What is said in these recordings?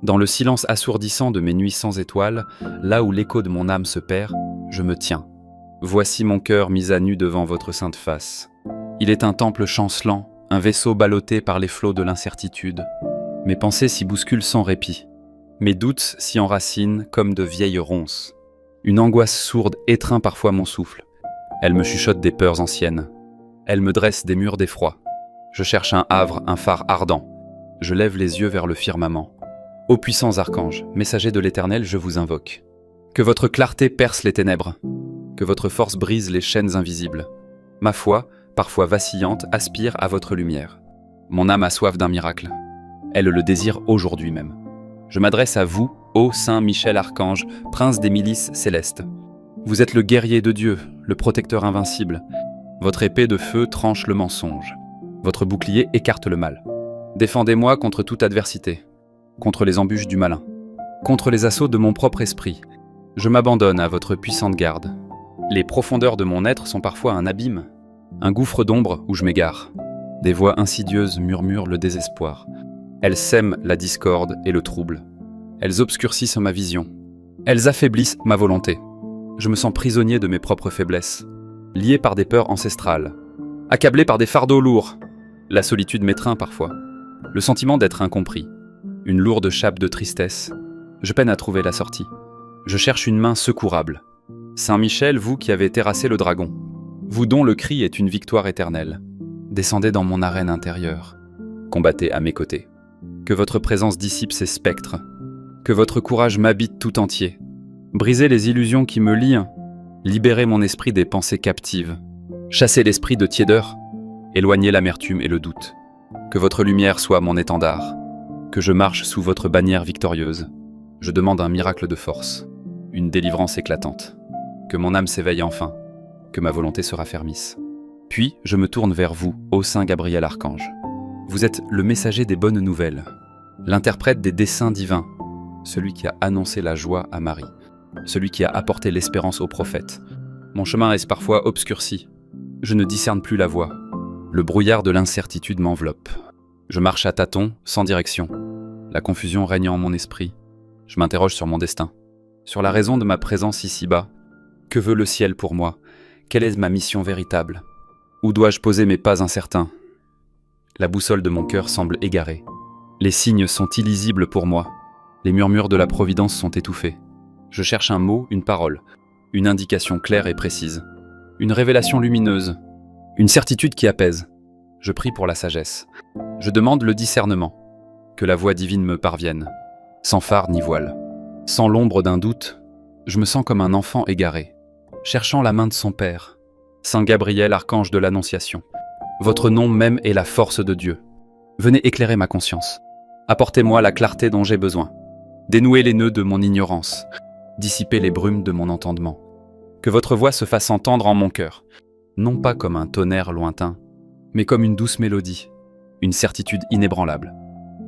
Dans le silence assourdissant de mes nuits sans étoiles, là où l'écho de mon âme se perd, je me tiens. Voici mon cœur mis à nu devant votre sainte face. Il est un temple chancelant, un vaisseau ballotté par les flots de l'incertitude. Mes pensées s'y bousculent sans répit. Mes doutes s'y enracinent comme de vieilles ronces. Une angoisse sourde étreint parfois mon souffle. Elle me chuchote des peurs anciennes. Elle me dresse des murs d'effroi. Je cherche un havre, un phare ardent. Je lève les yeux vers le firmament. Ô puissants archanges, messagers de l'Éternel, je vous invoque. Que votre clarté perce les ténèbres. Que votre force brise les chaînes invisibles. Ma foi, parfois vacillante, aspire à votre lumière. Mon âme a soif d'un miracle. Elle le désire aujourd'hui même. Je m'adresse à vous, ô Saint Michel Archange, prince des milices célestes. Vous êtes le guerrier de Dieu, le protecteur invincible. Votre épée de feu tranche le mensonge. Votre bouclier écarte le mal. Défendez-moi contre toute adversité, contre les embûches du malin, contre les assauts de mon propre esprit. Je m'abandonne à votre puissante garde. Les profondeurs de mon être sont parfois un abîme, un gouffre d'ombre où je m'égare. Des voix insidieuses murmurent le désespoir. Elles sèment la discorde et le trouble. Elles obscurcissent ma vision. Elles affaiblissent ma volonté. Je me sens prisonnier de mes propres faiblesses, lié par des peurs ancestrales, accablé par des fardeaux lourds. La solitude m'étreint parfois. Le sentiment d'être incompris. Une lourde chape de tristesse. Je peine à trouver la sortie. Je cherche une main secourable. Saint Michel, vous qui avez terrassé le dragon. Vous dont le cri est une victoire éternelle. Descendez dans mon arène intérieure. Combattez à mes côtés. Que votre présence dissipe ces spectres. Que votre courage m'habite tout entier. Brisez les illusions qui me lient. Libérez mon esprit des pensées captives. Chassez l'esprit de tiédeur. Éloignez l'amertume et le doute. Que votre lumière soit mon étendard. Que je marche sous votre bannière victorieuse. Je demande un miracle de force. Une délivrance éclatante. Que mon âme s'éveille enfin. Que ma volonté se raffermisse. Puis, je me tourne vers vous, ô Saint Gabriel Archange. Vous êtes le messager des bonnes nouvelles, l'interprète des desseins divins, celui qui a annoncé la joie à Marie, celui qui a apporté l'espérance aux prophètes. Mon chemin est parfois obscurci. Je ne discerne plus la voie. Le brouillard de l'incertitude m'enveloppe. Je marche à tâtons, sans direction. La confusion règne en mon esprit. Je m'interroge sur mon destin, sur la raison de ma présence ici-bas. Que veut le ciel pour moi? Quelle est ma mission véritable? Où dois-je poser mes pas incertains? La boussole de mon cœur semble égarée. Les signes sont illisibles pour moi. Les murmures de la providence sont étouffés. Je cherche un mot, une parole, une indication claire et précise, une révélation lumineuse, une certitude qui apaise. Je prie pour la sagesse. Je demande le discernement. Que la voix divine me parvienne, sans phare ni voile. Sans l'ombre d'un doute, je me sens comme un enfant égaré, cherchant la main de son Père. Saint Gabriel, archange de l'Annonciation. Votre nom même est la force de Dieu. Venez éclairer ma conscience. Apportez-moi la clarté dont j'ai besoin. Dénouez les nœuds de mon ignorance. Dissipez les brumes de mon entendement. Que votre voix se fasse entendre en mon cœur, non pas comme un tonnerre lointain, mais comme une douce mélodie, une certitude inébranlable.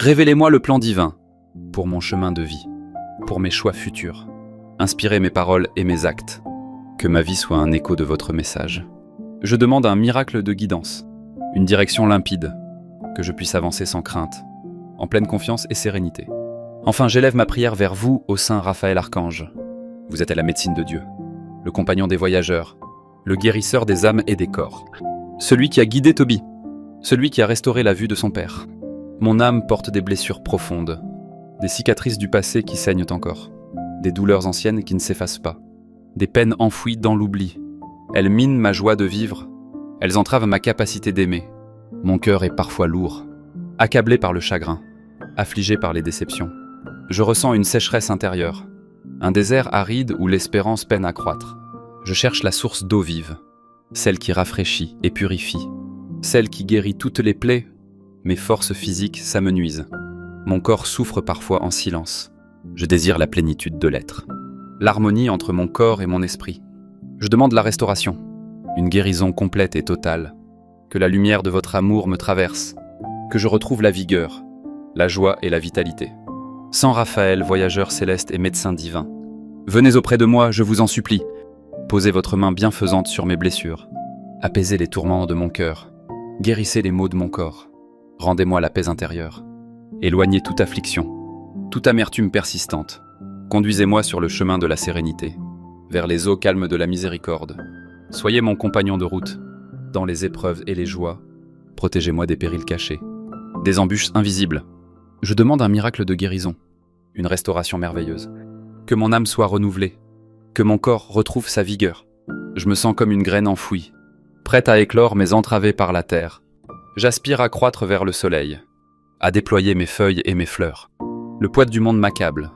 Révélez-moi le plan divin pour mon chemin de vie, pour mes choix futurs. Inspirez mes paroles et mes actes. Que ma vie soit un écho de votre message. Je demande un miracle de guidance, une direction limpide, que je puisse avancer sans crainte, en pleine confiance et sérénité. Enfin, j'élève ma prière vers vous, ô Saint Raphaël Archange. Vous êtes la médecine de Dieu, le compagnon des voyageurs, le guérisseur des âmes et des corps, celui qui a guidé Tobie, celui qui a restauré la vue de son père. Mon âme porte des blessures profondes, des cicatrices du passé qui saignent encore, des douleurs anciennes qui ne s'effacent pas, des peines enfouies dans l'oubli. Elles minent ma joie de vivre, elles entravent ma capacité d'aimer. Mon cœur est parfois lourd, accablé par le chagrin, affligé par les déceptions. Je ressens une sécheresse intérieure, un désert aride où l'espérance peine à croître. Je cherche la source d'eau vive, celle qui rafraîchit et purifie, celle qui guérit toutes les plaies. Mes forces physiques s'amenuisent. Mon corps souffre parfois en silence. Je désire la plénitude de l'être, l'harmonie entre mon corps et mon esprit. Je demande la restauration, une guérison complète et totale. Que la lumière de votre amour me traverse, que je retrouve la vigueur, la joie et la vitalité. Saint Raphaël, voyageur céleste et médecin divin, venez auprès de moi, je vous en supplie. Posez votre main bienfaisante sur mes blessures. Apaisez les tourments de mon cœur. Guérissez les maux de mon corps. Rendez-moi la paix intérieure. Éloignez toute affliction. toute amertume persistante. Conduisez-moi sur le chemin de la sérénité, vers les eaux calmes de la miséricorde. Soyez mon compagnon de route, dans les épreuves et les joies. Protégez-moi des périls cachés, des embûches invisibles. Je demande un miracle de guérison, une restauration merveilleuse. Que mon âme soit renouvelée, que mon corps retrouve sa vigueur. Je me sens comme une graine enfouie, prête à éclore mais entravée par la terre. J'aspire à croître vers le soleil, à déployer mes feuilles et mes fleurs. Le poids du monde m'accable.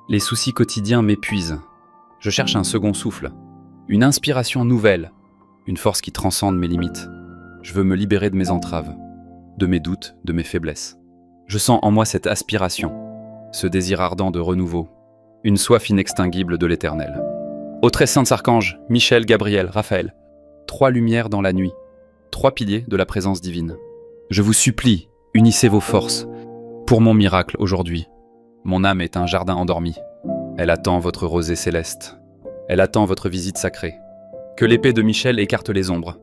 Les soucis quotidiens m'épuisent. Je cherche un second souffle, une inspiration nouvelle, une force qui transcende mes limites. Je veux me libérer de mes entraves, de mes doutes, de mes faiblesses. Je sens en moi cette aspiration, ce désir ardent de renouveau, une soif inextinguible de l'éternel. Ô très saints archanges, Michel, Gabriel, Raphaël, 3 lumières dans la nuit, 3 piliers de la présence divine. Je vous supplie, unissez vos forces pour mon miracle aujourd'hui. Mon âme est un jardin endormi. Elle attend votre rosée céleste. Elle attend votre visite sacrée. Que l'épée de Michel écarte les ombres.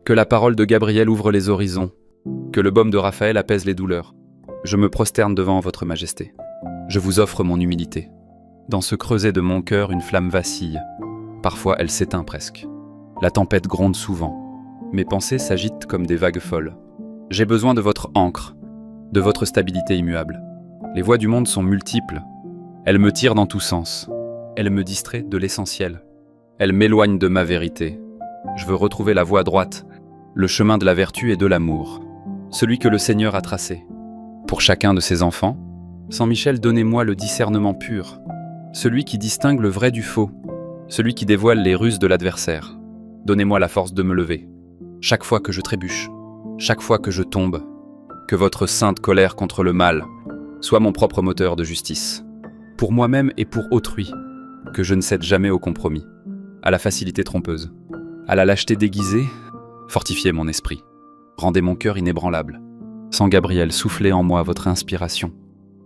Que la parole de Gabriel ouvre les horizons. Que le baume de Raphaël apaise les douleurs. Je me prosterne devant votre majesté. Je vous offre mon humilité. Dans ce creuset de mon cœur, une flamme vacille. Parfois, elle s'éteint presque. La tempête gronde souvent. Mes pensées s'agitent comme des vagues folles. J'ai besoin de votre ancre, de votre stabilité immuable. Les voies du monde sont multiples. Elles me tirent dans tous sens. Elles me distraient de l'essentiel. Elles m'éloignent de ma vérité. Je veux retrouver la voie droite, le chemin de la vertu et de l'amour, celui que le Seigneur a tracé. Pour chacun de ses enfants, Saint Michel, donnez-moi le discernement pur, celui qui distingue le vrai du faux, celui qui dévoile les ruses de l'adversaire. Donnez-moi la force de me lever, chaque fois que je trébuche, chaque fois que je tombe, que votre sainte colère contre le mal soit mon propre moteur de justice, pour moi-même et pour autrui, que je ne cède jamais au compromis, à la facilité trompeuse, à la lâcheté déguisée. Fortifiez mon esprit, rendez mon cœur inébranlable. Saint Gabriel, soufflez en moi votre inspiration,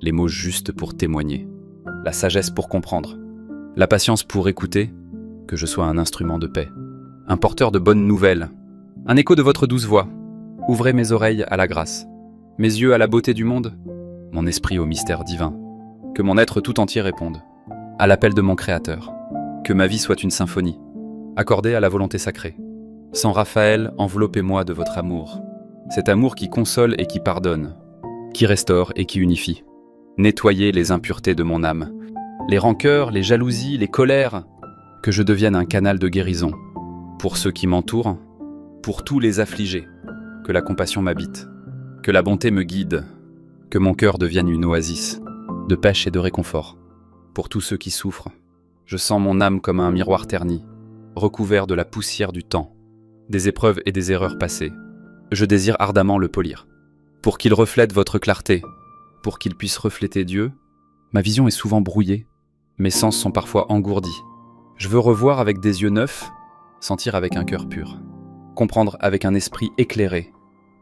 les mots justes pour témoigner, la sagesse pour comprendre, la patience pour écouter, que je sois un instrument de paix, un porteur de bonnes nouvelles, un écho de votre douce voix. Ouvrez mes oreilles à la grâce, mes yeux à la beauté du monde, mon esprit au mystère divin, que mon être tout entier réponde, à l'appel de mon Créateur, que ma vie soit une symphonie, accordée à la volonté sacrée. Saint Raphaël, enveloppez-moi de votre amour, cet amour qui console et qui pardonne, qui restaure et qui unifie. Nettoyez les impuretés de mon âme, les rancœurs, les jalousies, les colères, que je devienne un canal de guérison, pour ceux qui m'entourent, pour tous les affligés, que la compassion m'habite, que la bonté me guide, que mon cœur devienne une oasis, de pêche et de réconfort. Pour tous ceux qui souffrent, je sens mon âme comme un miroir terni, recouvert de la poussière du temps, des épreuves et des erreurs passées. Je désire ardemment le polir, pour qu'il reflète votre clarté, pour qu'il puisse refléter Dieu. Ma vision est souvent brouillée, mes sens sont parfois engourdis. Je veux revoir avec des yeux neufs, sentir avec un cœur pur, comprendre avec un esprit éclairé.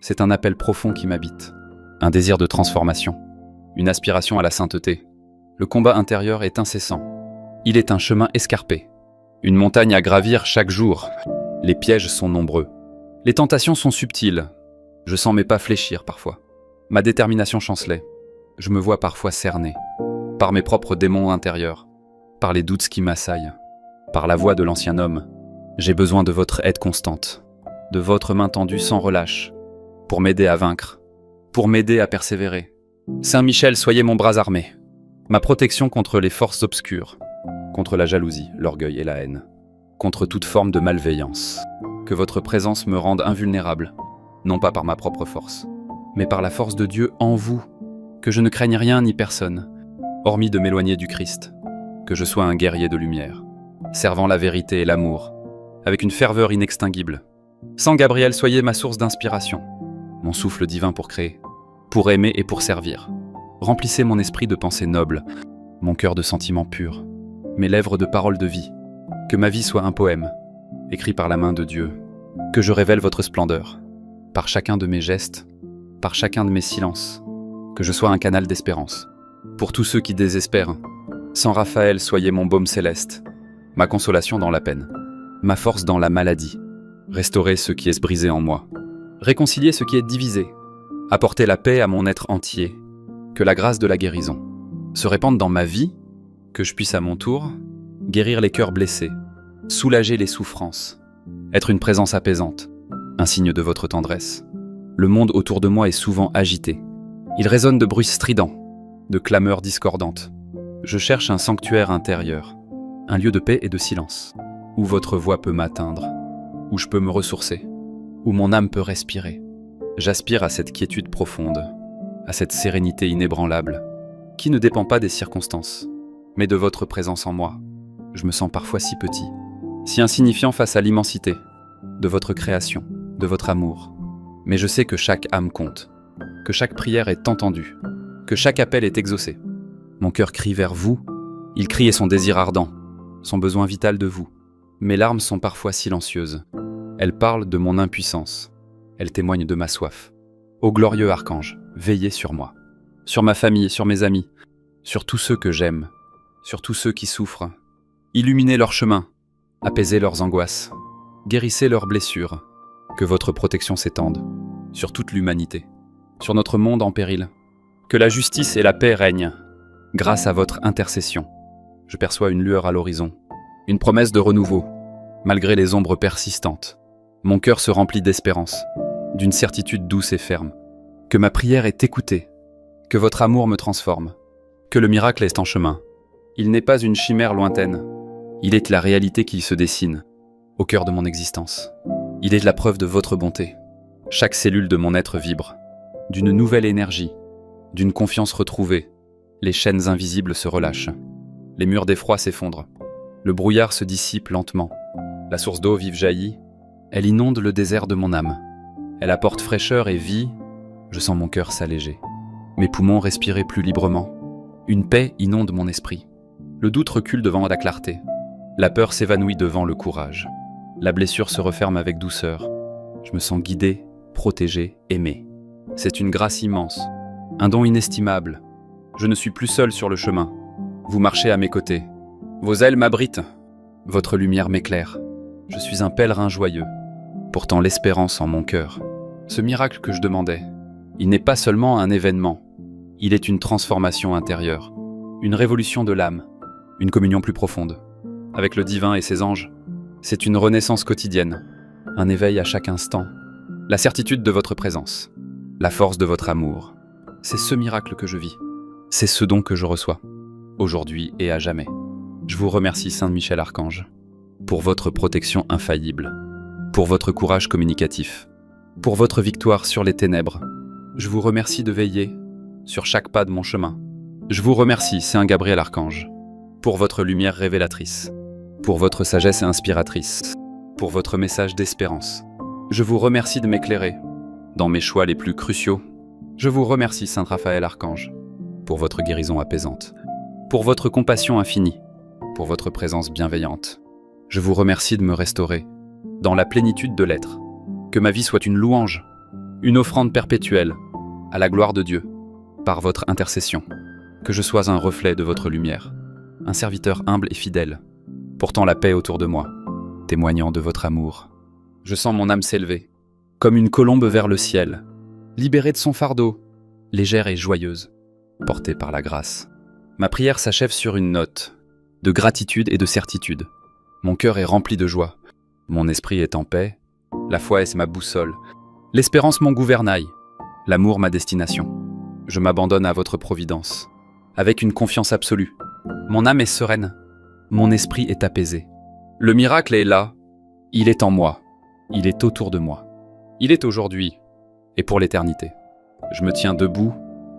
C'est un appel profond qui m'habite, un désir de transformation, une aspiration à la sainteté. Le combat intérieur est incessant. Il est un chemin escarpé, une montagne à gravir chaque jour. Les pièges sont nombreux. Les tentations sont subtiles. Je sens mes pas fléchir parfois. Ma détermination chancelet. Je me vois parfois cerné, par mes propres démons intérieurs, par les doutes qui m'assaillent, par la voix de l'ancien homme. J'ai besoin de votre aide constante, de votre main tendue sans relâche, pour m'aider à vaincre, pour m'aider à persévérer. Saint Michel, soyez mon bras armé, ma protection contre les forces obscures, contre la jalousie, l'orgueil et la haine, contre toute forme de malveillance. Que votre présence me rende invulnérable, non pas par ma propre force, mais par la force de Dieu en vous, que je ne craigne rien ni personne, hormis de m'éloigner du Christ, que je sois un guerrier de lumière, servant la vérité et l'amour, avec une ferveur inextinguible. Saint Gabriel, soyez ma source d'inspiration, mon souffle divin pour créer, pour aimer et pour servir. Remplissez mon esprit de pensées nobles, mon cœur de sentiments purs, mes lèvres de paroles de vie, que ma vie soit un poème, écrit par la main de Dieu, que je révèle votre splendeur, par chacun de mes gestes, par chacun de mes silences, que je sois un canal d'espérance. Pour tous ceux qui désespèrent, Saint Raphaël, soyez mon baume céleste, ma consolation dans la peine, ma force dans la maladie. Restaurez ce qui est brisé en moi, réconciliez ce qui est divisé, apportez la paix à mon être entier, que la grâce de la guérison se répandre dans ma vie, que je puisse à mon tour guérir les cœurs blessés, soulager les souffrances, être une présence apaisante, un signe de votre tendresse. Le monde autour de moi est souvent agité. Il résonne de bruits stridents, de clameurs discordantes. Je cherche un sanctuaire intérieur, un lieu de paix et de silence, où votre voix peut m'atteindre, où je peux me ressourcer, où mon âme peut respirer. J'aspire à cette quiétude profonde, à cette sérénité inébranlable, qui ne dépend pas des circonstances, mais de votre présence en moi. Je me sens parfois si petit, si insignifiant face à l'immensité de votre création, de votre amour. Mais je sais que chaque âme compte, que chaque prière est entendue, que chaque appel est exaucé. Mon cœur crie vers vous, il crie et son désir ardent, son besoin vital de vous. Mes larmes sont parfois silencieuses. Elles parlent de mon impuissance. Elles témoignent de ma soif. Ô glorieux archange, veillez sur moi, sur ma famille, sur mes amis, sur tous ceux que j'aime, sur tous ceux qui souffrent. Illuminez leur chemin, apaisez leurs angoisses, guérissez leurs blessures. Que votre protection s'étende sur toute l'humanité, sur notre monde en péril. Que la justice et la paix règnent. Grâce à votre intercession, je perçois une lueur à l'horizon, une promesse de renouveau. Malgré les ombres persistantes, mon cœur se remplit d'espérance, d'une certitude douce et ferme. Que ma prière est écoutée, que votre amour me transforme, que le miracle est en chemin. Il n'est pas une chimère lointaine, il est la réalité qui se dessine, au cœur de mon existence. Il est la preuve de votre bonté. Chaque cellule de mon être vibre, d'une nouvelle énergie, d'une confiance retrouvée. Les chaînes invisibles se relâchent. Les murs d'effroi s'effondrent. Le brouillard se dissipe lentement. La source d'eau vive jaillit. Elle inonde le désert de mon âme. Elle apporte fraîcheur et vie. Je sens mon cœur s'alléger. Mes poumons respirer plus librement. Une paix inonde mon esprit. Le doute recule devant la clarté. La peur s'évanouit devant le courage. La blessure se referme avec douceur. Je me sens guidé, protégé, aimé. C'est une grâce immense, un don inestimable. Je ne suis plus seul sur le chemin. Vous marchez à mes côtés. Vos ailes m'abritent. Votre lumière m'éclaire. Je suis un pèlerin joyeux. Pourtant l'espérance en mon cœur. Ce miracle que je demandais, il n'est pas seulement un événement. Il est une transformation intérieure. Une révolution de l'âme. Une communion plus profonde. Avec le divin et ses anges. C'est une renaissance quotidienne, un éveil à chaque instant, la certitude de votre présence, la force de votre amour. C'est ce miracle que je vis. C'est ce don que je reçois, aujourd'hui et à jamais. Je vous remercie, Saint Michel Archange, pour votre protection infaillible, pour votre courage communicatif, pour votre victoire sur les ténèbres. Je vous remercie de veiller sur chaque pas de mon chemin. Je vous remercie, Saint Gabriel Archange, pour votre lumière révélatrice, pour votre sagesse inspiratrice, pour votre message d'espérance. Je vous remercie de m'éclairer dans mes choix les plus cruciaux. Je vous remercie, Saint Raphaël Archange, pour votre guérison apaisante, pour votre compassion infinie, pour votre présence bienveillante. Je vous remercie de me restaurer dans la plénitude de l'être. Que ma vie soit une louange, une offrande perpétuelle à la gloire de Dieu, par votre intercession. Que je sois un reflet de votre lumière, un serviteur humble et fidèle, portant la paix autour de moi, témoignant de votre amour. Je sens mon âme s'élever, comme une colombe vers le ciel, libérée de son fardeau, légère et joyeuse, portée par la grâce. Ma prière s'achève sur une note de gratitude et de certitude. Mon cœur est rempli de joie, mon esprit est en paix, la foi est ma boussole, l'espérance mon gouvernail, l'amour ma destination. Je m'abandonne à votre providence, avec une confiance absolue. Mon âme est sereine, mon esprit est apaisé. Le miracle est là, il est en moi, il est autour de moi. Il est aujourd'hui et pour l'éternité. Je me tiens debout,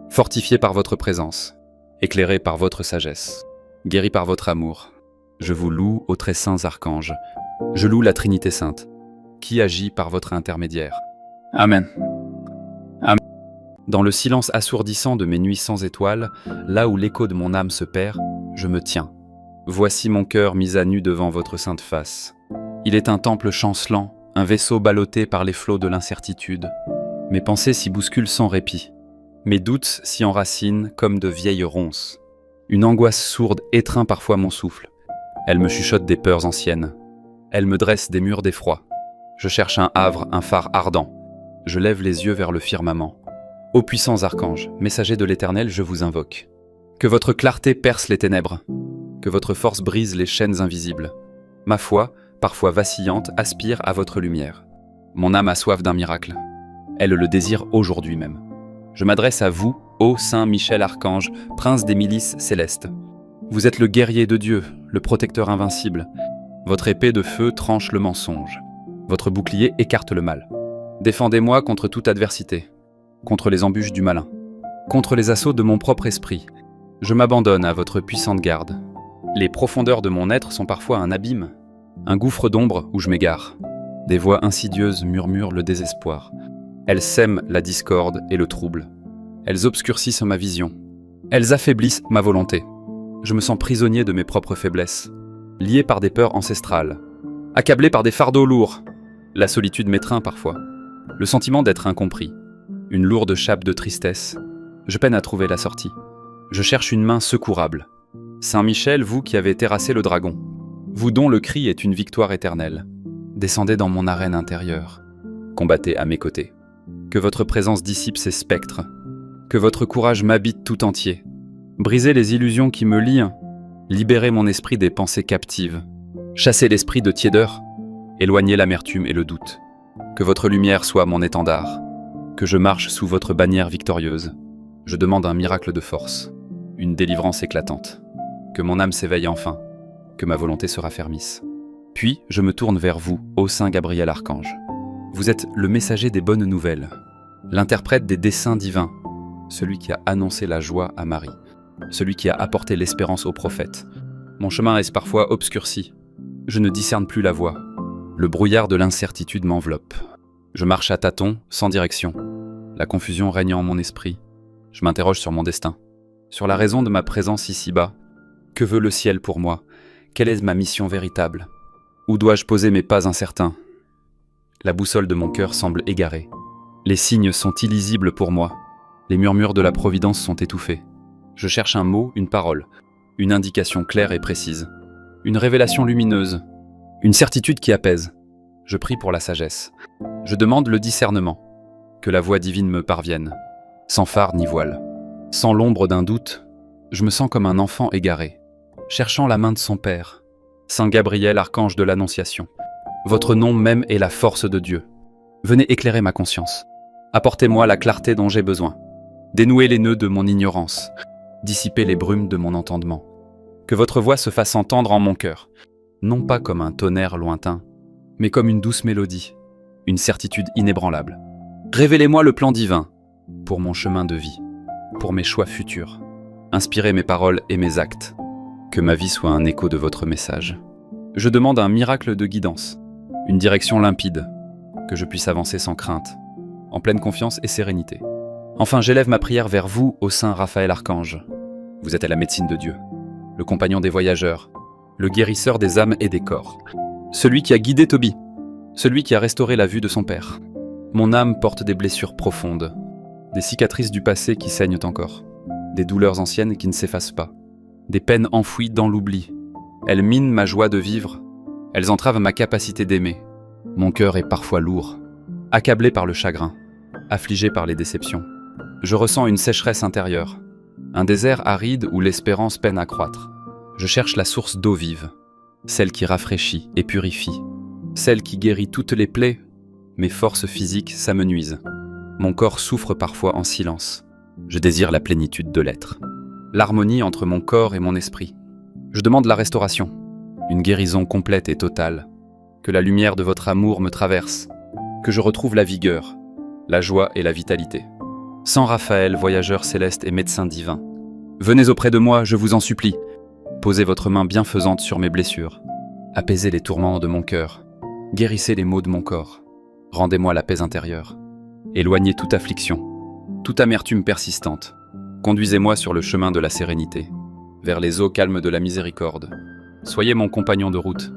fortifié par votre présence, éclairé par votre sagesse, guéri par votre amour. Je vous loue aux très saints archanges. Je loue la Trinité Sainte, qui agit par votre intermédiaire. Amen. Amen. Dans le silence assourdissant de mes nuits sans étoiles, là où l'écho de mon âme se perd, je me tiens. Voici mon cœur mis à nu devant votre sainte face. Il est un temple chancelant, un vaisseau ballotté par les flots de l'incertitude. Mes pensées s'y bousculent sans répit. Mes doutes s'y enracinent comme de vieilles ronces. Une angoisse sourde étreint parfois mon souffle. Elle me chuchote des peurs anciennes. Elle me dresse des murs d'effroi. Je cherche un havre, un phare ardent. Je lève les yeux vers le firmament. Ô puissants archanges, messagers de l'Éternel, je vous invoque. Que votre clarté perce les ténèbres, que votre force brise les chaînes invisibles. Ma foi, parfois vacillante, aspire à votre lumière. Mon âme a soif d'un miracle. Elle le désire aujourd'hui même. Je m'adresse à vous, ô Saint Michel Archange, prince des milices célestes. Vous êtes le guerrier de Dieu, le protecteur invincible. Votre épée de feu tranche le mensonge. Votre bouclier écarte le mal. Défendez-moi contre toute adversité, contre les embûches du malin, contre les assauts de mon propre esprit. Je m'abandonne à votre puissante garde. Les profondeurs de mon être sont parfois un abîme, un gouffre d'ombre où je m'égare. Des voix insidieuses murmurent le désespoir. Elles sèment la discorde et le trouble. Elles obscurcissent ma vision. Elles affaiblissent ma volonté. Je me sens prisonnier de mes propres faiblesses, lié par des peurs ancestrales, accablé par des fardeaux lourds. La solitude m'étreint parfois. Le sentiment d'être incompris. Une lourde chape de tristesse. Je peine à trouver la sortie. Je cherche une main secourable. Saint Michel, vous qui avez terrassé le dragon, vous dont le cri est une victoire éternelle, descendez dans mon arène intérieure. Combattez à mes côtés. Que votre présence dissipe ces spectres. Que votre courage m'habite tout entier. Brisez les illusions qui me lient. Libérez mon esprit des pensées captives. Chassez l'esprit de tiédeur. Éloignez l'amertume et le doute. Que votre lumière soit mon étendard. Que je marche sous votre bannière victorieuse. Je demande un miracle de force. Une délivrance éclatante. Que mon âme s'éveille enfin. Que ma volonté se raffermisse. Puis, je me tourne vers vous, ô Saint Gabriel Archange. Vous êtes le messager des bonnes nouvelles, l'interprète des desseins divins, celui qui a annoncé la joie à Marie, celui qui a apporté l'espérance aux prophètes. Mon chemin est parfois obscurci. Je ne discerne plus la voie. Le brouillard de l'incertitude m'enveloppe. Je marche à tâtons, sans direction. La confusion règne en mon esprit. Je m'interroge sur mon destin, sur la raison de ma présence ici-bas. Que veut le ciel pour moi? Quelle est ma mission véritable? Où dois-je poser mes pas incertains? La boussole de mon cœur semble égarée. Les signes sont illisibles pour moi. Les murmures de la providence sont étouffés. Je cherche un mot, une parole, une indication claire et précise, une révélation lumineuse, une certitude qui apaise. Je prie pour la sagesse. Je demande le discernement. Que la voix divine me parvienne, sans phare ni voile. Sans l'ombre d'un doute, je me sens comme un enfant égaré, cherchant la main de son Père. Saint Gabriel, archange de l'Annonciation, votre nom même est la force de Dieu. Venez éclairer ma conscience. Apportez-moi la clarté dont j'ai besoin. Dénouez les nœuds de mon ignorance. Dissipez les brumes de mon entendement. Que votre voix se fasse entendre en mon cœur, non pas comme un tonnerre lointain, mais comme une douce mélodie, une certitude inébranlable. Révélez-moi le plan divin pour mon chemin de vie, pour mes choix futurs. Inspirez mes paroles et mes actes. Que ma vie soit un écho de votre message. Je demande un miracle de guidance, une direction limpide, que je puisse avancer sans crainte, en pleine confiance et sérénité. Enfin, j'élève ma prière vers vous, ô Saint Raphaël Archange. Vous êtes la médecine de Dieu, le compagnon des voyageurs, le guérisseur des âmes et des corps, celui qui a guidé Tobie, celui qui a restauré la vue de son père. Mon âme porte des blessures profondes, des cicatrices du passé qui saignent encore, des douleurs anciennes qui ne s'effacent pas, des peines enfouies dans l'oubli. Elles minent ma joie de vivre, elles entravent ma capacité d'aimer. Mon cœur est parfois lourd, accablé par le chagrin, affligé par les déceptions. Je ressens une sécheresse intérieure, un désert aride où l'espérance peine à croître. Je cherche la source d'eau vive, celle qui rafraîchit et purifie, celle qui guérit toutes les plaies. Mes forces physiques s'amenuisent. Mon corps souffre parfois en silence. Je désire la plénitude de l'être, l'harmonie entre mon corps et mon esprit. Je demande la restauration, une guérison complète et totale. Que la lumière de votre amour me traverse, que je retrouve la vigueur, la joie et la vitalité. Saint Raphaël, voyageur céleste et médecin divin, venez auprès de moi, je vous en supplie. Posez votre main bienfaisante sur mes blessures. Apaisez les tourments de mon cœur. Guérissez les maux de mon corps. Rendez-moi la paix intérieure. Éloignez toute affliction, toute amertume persistante. Conduisez-moi sur le chemin de la sérénité, vers les eaux calmes de la miséricorde. Soyez mon compagnon de route,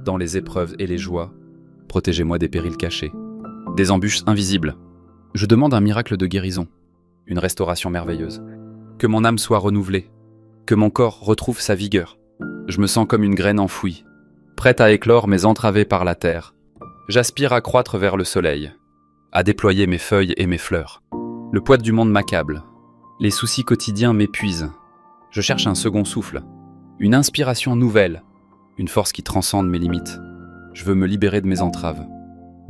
dans les épreuves et les joies. Protégez-moi des périls cachés, des embûches invisibles. Je demande un miracle de guérison, une restauration merveilleuse. Que mon âme soit renouvelée, que mon corps retrouve sa vigueur. Je me sens comme une graine enfouie, prête à éclore mais entravée par la terre. J'aspire à croître vers le soleil, à déployer mes feuilles et mes fleurs. Le poids du monde m'accable, les soucis quotidiens m'épuisent. Je cherche un second souffle, une inspiration nouvelle, une force qui transcende mes limites. Je veux me libérer de mes entraves,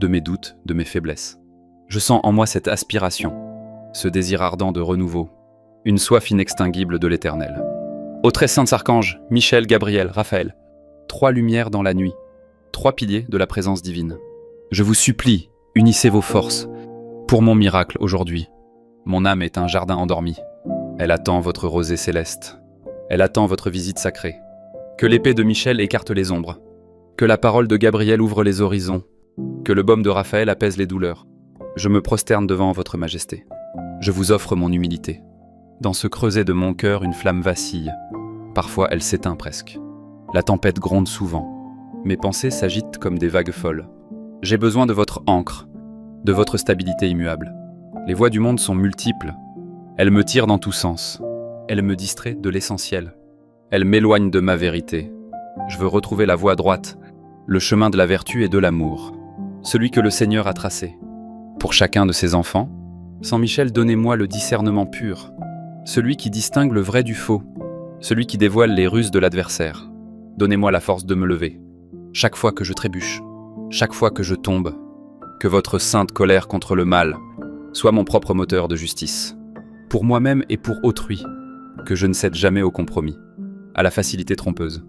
de mes doutes, de mes faiblesses. Je sens en moi cette aspiration, ce désir ardent de renouveau, une soif inextinguible de l'éternel. Ô très saints archanges, Michel, Gabriel, Raphaël, 3 lumières dans la nuit, 3 piliers de la présence divine. Je vous supplie, unissez vos forces pour mon miracle aujourd'hui. Mon âme est un jardin endormi. Elle attend votre rosée céleste. Elle attend votre visite sacrée. Que l'épée de Michel écarte les ombres. Que la parole de Gabriel ouvre les horizons. Que le baume de Raphaël apaise les douleurs. Je me prosterne devant votre majesté. Je vous offre mon humilité. Dans ce creuset de mon cœur, une flamme vacille. Parfois, elle s'éteint presque. La tempête gronde souvent. Mes pensées s'agitent comme des vagues folles. J'ai besoin de votre ancre, de votre stabilité immuable. Les voies du monde sont multiples. Elles me tirent dans tous sens. Elles me distraient de l'essentiel. Elles m'éloignent de ma vérité. Je veux retrouver la voie droite, le chemin de la vertu et de l'amour, celui que le Seigneur a tracé. Pour chacun de ses enfants, Saint Michel, donnez-moi le discernement pur, celui qui distingue le vrai du faux, celui qui dévoile les ruses de l'adversaire. Donnez-moi la force de me lever, chaque fois que je trébuche, chaque fois que je tombe, que votre sainte colère contre le mal soit mon propre moteur de justice, pour moi-même et pour autrui, que je ne cède jamais au compromis, à la facilité trompeuse,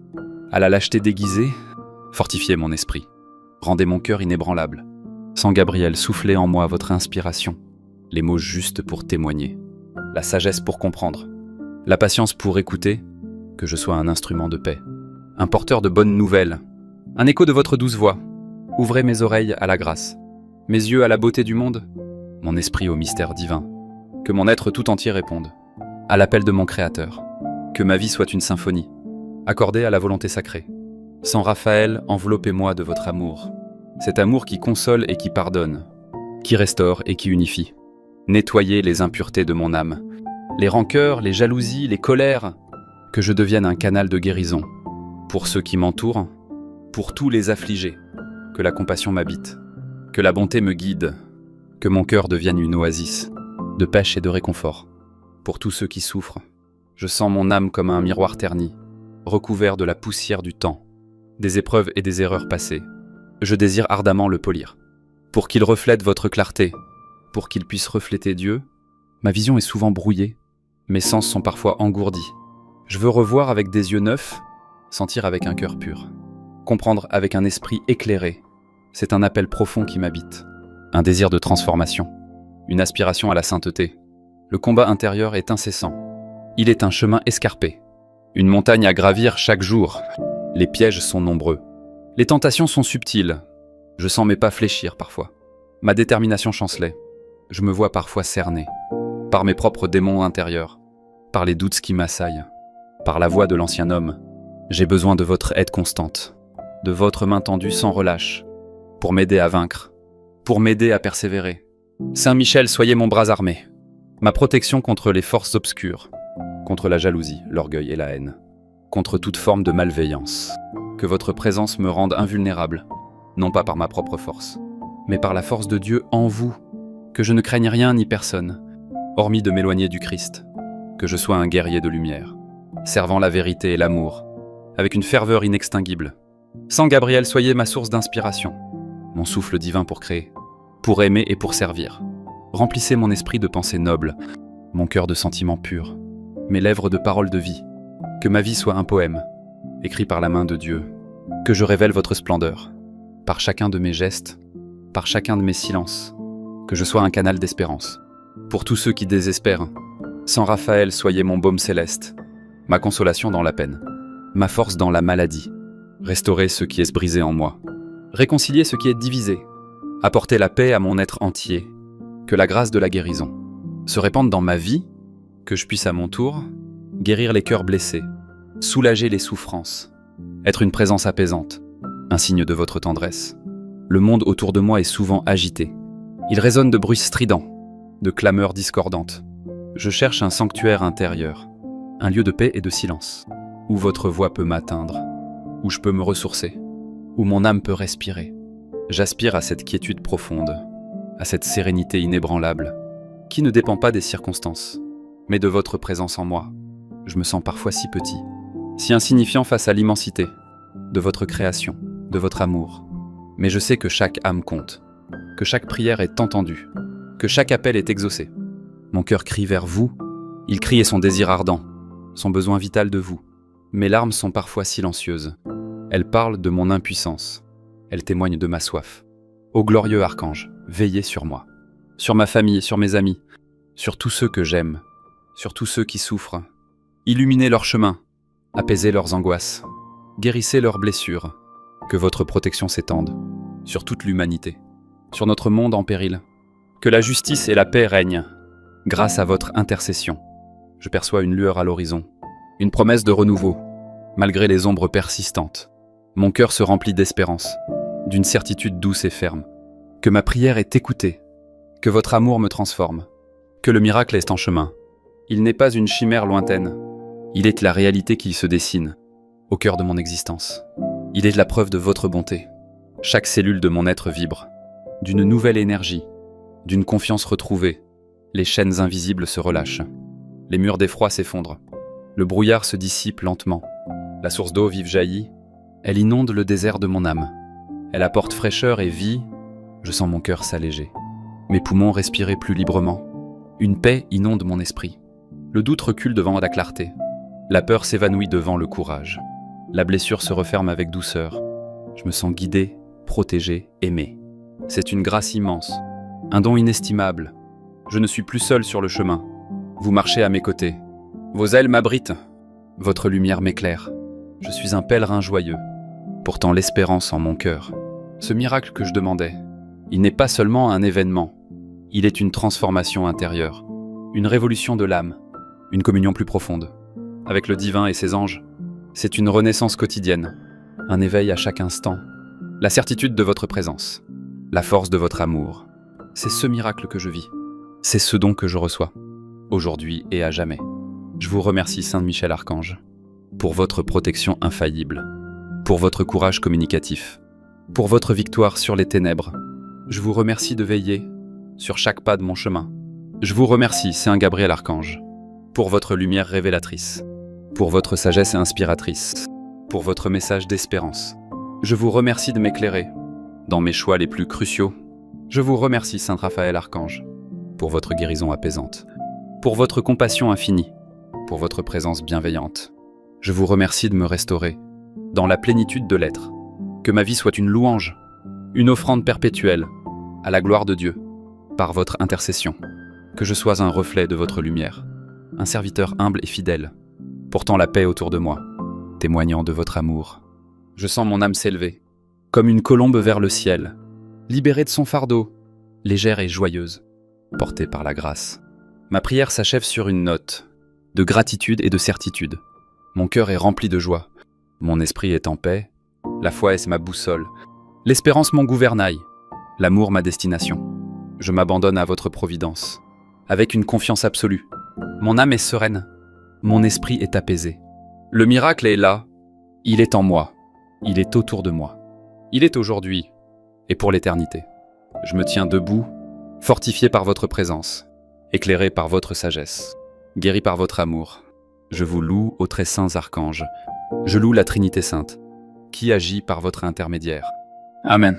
à la lâcheté déguisée. Fortifiez mon esprit, rendez mon cœur inébranlable. Saint Gabriel, soufflez en moi votre inspiration, les mots justes pour témoigner, la sagesse pour comprendre, la patience pour écouter, que je sois un instrument de paix, un porteur de bonnes nouvelles, un écho de votre douce voix. Ouvrez mes oreilles à la grâce, mes yeux à la beauté du monde, mon esprit au mystère divin, que mon être tout entier réponde, à l'appel de mon Créateur, que ma vie soit une symphonie, accordée à la volonté sacrée. Saint Raphaël, enveloppez-moi de votre amour, cet amour qui console et qui pardonne, qui restaure et qui unifie. Nettoyez les impuretés de mon âme, les rancœurs, les jalousies, les colères, que je devienne un canal de guérison, pour ceux qui m'entourent, pour tous les affligés, que la compassion m'habite, que la bonté me guide, que mon cœur devienne une oasis, de pêche et de réconfort. Pour tous ceux qui souffrent, je sens mon âme comme un miroir terni, recouvert de la poussière du temps, des épreuves et des erreurs passées. Je désire ardemment le polir, pour qu'il reflète votre clarté, pour qu'il puisse refléter Dieu. Ma vision est souvent brouillée, mes sens sont parfois engourdis. Je veux revoir avec des yeux neufs, sentir avec un cœur pur, comprendre avec un esprit éclairé. C'est un appel profond qui m'habite, un désir de transformation, une aspiration à la sainteté. Le combat intérieur est incessant. Il est un chemin escarpé, une montagne à gravir chaque jour. Les pièges sont nombreux. Les tentations sont subtiles. Je sens mes pas fléchir parfois. Ma détermination chancelet. Je me vois parfois cerné, par mes propres démons intérieurs, par les doutes qui m'assaillent, par la voix de l'ancien homme. J'ai besoin de votre aide constante, de votre main tendue sans relâche, pour m'aider à vaincre, pour m'aider à persévérer. Saint Michel, soyez mon bras armé, ma protection contre les forces obscures, contre la jalousie, l'orgueil et la haine, contre toute forme de malveillance. Que votre présence me rende invulnérable, non pas par ma propre force, mais par la force de Dieu en vous, que je ne craigne rien ni personne, hormis de m'éloigner du Christ, que je sois un guerrier de lumière, servant la vérité et l'amour, avec une ferveur inextinguible. Saint Gabriel, soyez ma source d'inspiration, mon souffle divin pour créer, pour aimer et pour servir. Remplissez mon esprit de pensées nobles, mon cœur de sentiments purs, mes lèvres de paroles de vie, que ma vie soit un poème, écrit par la main de Dieu, que je révèle votre splendeur, par chacun de mes gestes, par chacun de mes silences, que je sois un canal d'espérance. Pour tous ceux qui désespèrent, Saint Raphaël, soyez mon baume céleste, ma consolation dans la peine, ma force dans la maladie. Restaurez ce qui est brisé en moi, réconciliez ce qui est divisé, apportez la paix à mon être entier, que la grâce de la guérison se répande dans ma vie, que je puisse à mon tour guérir les cœurs blessés, soulager les souffrances, être une présence apaisante, un signe de votre tendresse. Le monde autour de moi est souvent agité. Il résonne de bruits stridents, de clameurs discordantes. Je cherche un sanctuaire intérieur, un lieu de paix et de silence, où votre voix peut m'atteindre, où je peux me ressourcer, où mon âme peut respirer. J'aspire à cette quiétude profonde, à cette sérénité inébranlable, qui ne dépend pas des circonstances, mais de votre présence en moi. je me sens parfois si petit, si insignifiant face à l'immensité de votre création, de votre amour. Mais je sais que chaque âme compte, que chaque prière est entendue, que chaque appel est exaucé. Mon cœur crie vers vous, il crie et son désir ardent, son besoin vital de vous. Mes larmes sont parfois silencieuses. Elles parlent de mon impuissance. Elles témoignent de ma soif. Ô glorieux archange, veillez sur moi, sur ma famille, sur mes amis, sur tous ceux que j'aime, sur tous ceux qui souffrent. Illuminez leur chemin, apaisez leurs angoisses, guérissez leurs blessures. Que votre protection s'étende sur toute l'humanité, sur notre monde en péril. Que la justice et la paix règnent. Grâce à votre intercession, je perçois une lueur à l'horizon, une promesse de renouveau. Malgré les ombres persistantes, mon cœur se remplit d'espérance, d'une certitude douce et ferme. Que ma prière est écoutée, que votre amour me transforme, que le miracle est en chemin. Il n'est pas une chimère lointaine, il est la réalité qui se dessine, au cœur de mon existence. Il est la preuve de votre bonté. Chaque cellule de mon être vibre, d'une nouvelle énergie, d'une confiance retrouvée. Les chaînes invisibles se relâchent, les murs d'effroi s'effondrent, le brouillard se dissipe lentement. La source d'eau vive jaillit, elle inonde le désert de mon âme. Elle apporte fraîcheur et vie, je sens mon cœur s'alléger. Mes poumons respirer plus librement. Une paix inonde mon esprit. Le doute recule devant la clarté. La peur s'évanouit devant le courage. La blessure se referme avec douceur. Je me sens guidé, protégé, aimé. C'est une grâce immense, un don inestimable. Je ne suis plus seul sur le chemin. Vous marchez à mes côtés. Vos ailes m'abritent. Votre lumière m'éclaire. Je suis un pèlerin joyeux. Pourtant l'espérance en mon cœur. Ce miracle que je demandais, il n'est pas seulement un événement. Il est une transformation intérieure. Une révolution de l'âme. Une communion plus profonde. Avec le divin et ses anges. C'est une renaissance quotidienne. Un éveil à chaque instant. La certitude de votre présence. La force de votre amour. C'est ce miracle que je vis. C'est ce don que je reçois, aujourd'hui et à jamais. Je vous remercie, Saint Michel Archange, pour votre protection infaillible, pour votre courage communicatif, pour votre victoire sur les ténèbres. Je vous remercie de veiller sur chaque pas de mon chemin. Je vous remercie, Saint Gabriel Archange, pour votre lumière révélatrice, pour votre sagesse inspiratrice, pour votre message d'espérance. Je vous remercie de m'éclairer dans mes choix les plus cruciaux. Je vous remercie, Saint Raphaël Archange, pour votre guérison apaisante, pour votre compassion infinie, pour votre présence bienveillante. Je vous remercie de me restaurer, dans la plénitude de l'être. Que ma vie soit une louange, une offrande perpétuelle, à la gloire de Dieu, par votre intercession. Que je sois un reflet de votre lumière, un serviteur humble et fidèle, portant la paix autour de moi, témoignant de votre amour. Je sens mon âme s'élever, comme une colombe vers le ciel, libérée de son fardeau, légère et joyeuse, portée par la grâce. Ma prière s'achève sur une note de gratitude et de certitude. Mon cœur est rempli de joie. Mon esprit est en paix. La foi est ma boussole. L'espérance mon gouvernail. L'amour ma destination. Je m'abandonne à votre providence, avec une confiance absolue. Mon âme est sereine. Mon esprit est apaisé. Le miracle est là. Il est en moi. Il est autour de moi. Il est aujourd'hui et pour l'éternité. Je me tiens debout, fortifié par votre présence, éclairé par votre sagesse, guéri par votre amour. Je vous loue aux très saints archanges. Je loue la Trinité Sainte, qui agit par votre intermédiaire. Amen.